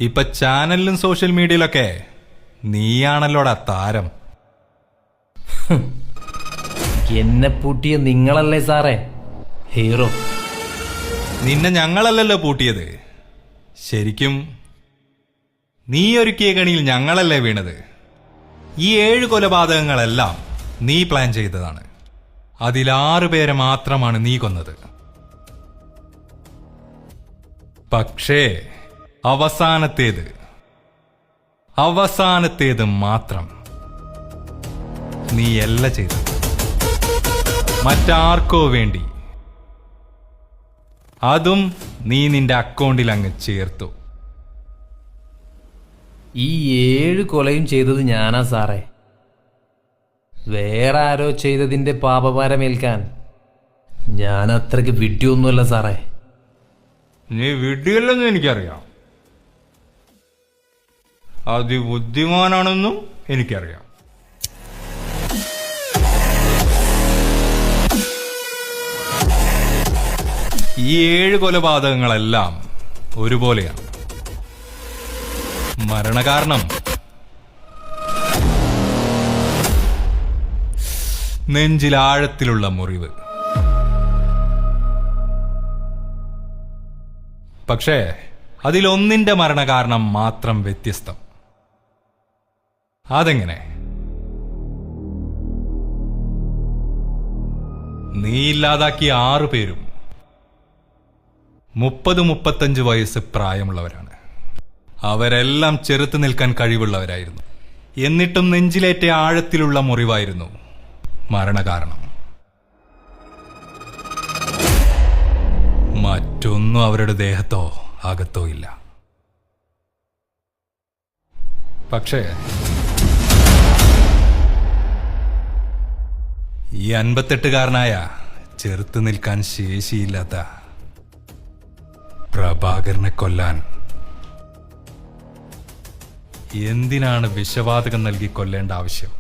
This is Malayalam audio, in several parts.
ഇപ്പൊ ചാനലിലും സോഷ്യൽ മീഡിയയിലൊക്കെ നീയാണല്ലോടാ താരം. എന്നെ പൂട്ടിയ നിങ്ങളല്ലേ സാറേ ഹീറോ? നിന്നെ ഞങ്ങളല്ലല്ലോ പൂട്ടിയത്. ശരിക്കും നീ ഒരുക്കിയ കണിയിൽ ഞങ്ങളല്ലേ വീണത്. ഈ 7 കൊലപാതകങ്ങളെല്ലാം നീ പ്ലാൻ ചെയ്തതാണ്. അതിൽ 6 പേരെ മാത്രമാണ് നീ കൊന്നത്. പക്ഷേ അവസാനത്തേത് മാത്രം നീയല്ല ചെയ്തത്. മറ്റാർക്കോ വേണ്ടി. അതും നീ നിന്റെ അക്കൗണ്ടിൽ അങ്ങ് ചേർത്തു. ഈ 7 കൊലയും ചെയ്തത് ഞാനാ സാറേ. വേറെ ആരോ ചെയ്തതിന്റെ പാപഭാരമേൽക്കാൻ ഞാൻ അത്രയ്ക്ക് വിഡ്ഢിയൊന്നുമല്ല സാറേ. നീ വിഡ്ഢിയല്ലെന്ന് എനിക്കറിയാം, അതിബുദ്ധിമാനാണെന്നും എനിക്കറിയാം. ഈ 7 കൊലപാതകങ്ങളെല്ലാം ഒരുപോലെയാണ്. മരണകാരണം നെഞ്ചിലാഴത്തിലുള്ള മുറിവ്. പക്ഷേ അതിലൊന്നിന്റെ മരണകാരണം മാത്രം വ്യത്യസ്തം. അതെങ്ങനെ? നീ ഇല്ലാതാക്കിയ 6 പേരും 30-35 വയസ്സ് പ്രായമുള്ളവരാണ്. അവരെല്ലാം ചെറുത്തു നിൽക്കാൻ കഴിവുള്ളവരായിരുന്നു. എന്നിട്ടും നെഞ്ചിലേറ്റ ആഴത്തിലുള്ള മുറിവായിരുന്നു മരണകാരണം. മറ്റൊന്നും അവരുടെ ദേഹത്തോ അകത്തോ ഇല്ല. പക്ഷേ ഈ 58-കാരനായ ചെറുത്തു നിൽക്കാൻ ശേഷിയില്ലാത്ത പ്രഭാകരനെ കൊല്ലാൻ എന്തിനാണ് വിഷവാതകം നൽകി കൊല്ലേണ്ട ആവശ്യം?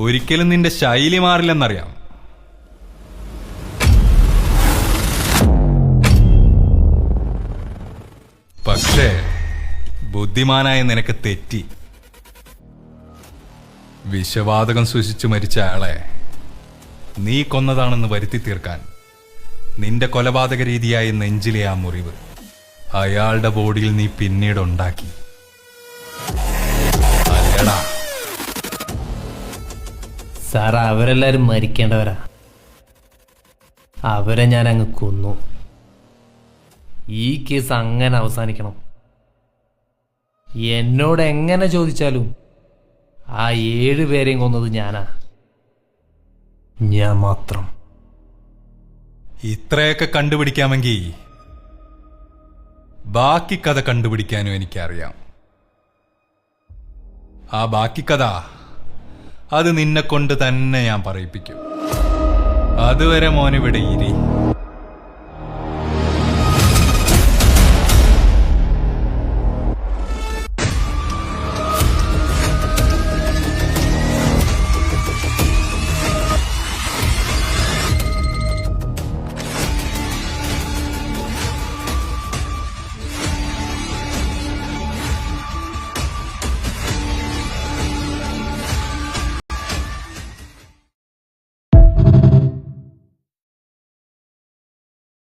ഒരിക്കലും നിന്റെ ശൈലി മാറില്ലെന്നറിയാം. പക്ഷേ ബുദ്ധിമാനായ നിനക്ക് തെറ്റി. വിഷവാതകം ശ്വസിച്ചു മരിച്ച ആളെ നീ കൊന്നതാണെന്ന് വരുത്തി തീർക്കാൻ നിന്റെ കൊലപാതക രീതിയായ നെഞ്ചിലെ ആ മുറിവ് അയാളുടെ ബോഡിയിൽ നീ പിന്നീട് ഉണ്ടാക്കി. അല്ലടാ സാർ, അവരെല്ലാരും മരിക്കേണ്ടവരാ. അവരെ ഞാൻ അങ്ങ് കൊന്നു. ഈ കേസ് അങ്ങനെ അവസാനിക്കണം. എന്നോട് എങ്ങനെ ചോദിച്ചാലും ആ 7 പേരെയും കൊന്നത് ഞാനാ, ഞാൻ മാത്രം. ഇത്രയൊക്കെ കണ്ടുപിടിക്കാമെങ്കിൽ ബാക്കി കഥ കണ്ടുപിടിക്കാനും എനിക്കറിയാം. ആ ബാക്കി കഥ അത് നിന്നെ കൊണ്ട് തന്നെ ഞാൻ പറയിപ്പിക്കും. അതുവരെ മോനിവിടെ ഇരി.